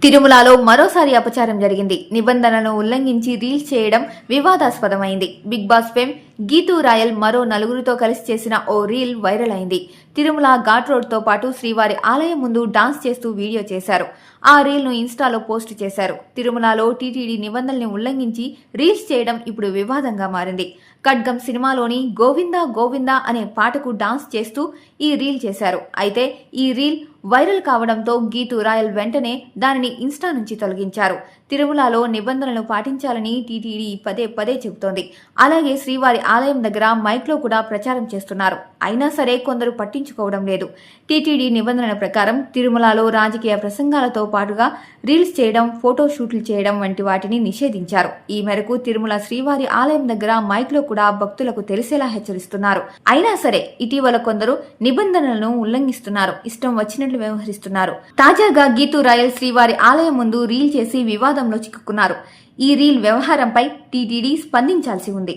తిరుమలలో మరోసారి అపచారం జరిగింది. నిబంధనలను ఉల్లంఘించి రీల్స్ చేయడం వివాదాస్పదమైంది. Bigg Boss fame Geethu Royal మరో నలుగురితో కలిసి చేసిన ఓ రీల్ వైరల్ అయింది. తిరుమల ఘాట్ రోడ్ తో పాటు శ్రీవారి ఆలయం ముందు డాన్స్ చేస్తూ వీడియో చేశారు. ఆ రీల్ ను ఇన్స్టాలో పోస్ట్ చేశారు. తిరుమలలో టీటీడీ నిబంధనల్ని ఉల్లంఘించి రీల్స్ చేయడం ఇప్పుడు వివాదంగా మారింది. ఖడ్గం సినిమాలోని గోవిందా గోవిందా అనే పాటకు డాన్స్ చేస్తూ ఈ రీల్ చేశారు. అయితే ఈ రీల్ వైరల్ కావడంతో గీతూ రాయల్ వెంటనే దానిని ఇన్స్టా నుంచి తొలగించారు. తిరుమలలో నిబంధనలు పాటించాలని టీటీడీ పదే పదే చెబుతోంది. అలాగే శ్రీవారి ఆలయం దగ్గర మైక్లో కూడా ప్రచారం చేస్తున్నారు. అయినా సరే కొందరు పట్టించుకోవడం లేదు. టీటీడీ నిబంధనల ప్రకారం తిరుమలలో రాజకీయ ప్రసంగాలతో పాటుగా రీల్స్ చేయడం, ఫోటో షూట్లు చేయడం వంటి వాటిని నిషేధించారు. ఈ మేరకు తిరుమల శ్రీవారి ఆలయం దగ్గర మైక్లో కూడా భక్తులకు తెలిసేలా హెచ్చరిస్తున్నారు. అయినా సరే ఇటీవల కొందరు నిబంధనలను ఉల్లంఘిస్తున్నారు, ఇష్టం వచ్చినట్లు వ్యవహరిస్తున్నారు. తాజాగా గీతూ రాయల్ శ్రీవారి ఆలయం ముందు రీల్ చేసి వివాదంలో చిక్కుకున్నారు. ఈ రీల్ వ్యవహారంపై టీటీడీ స్పందించాల్సి ఉంది.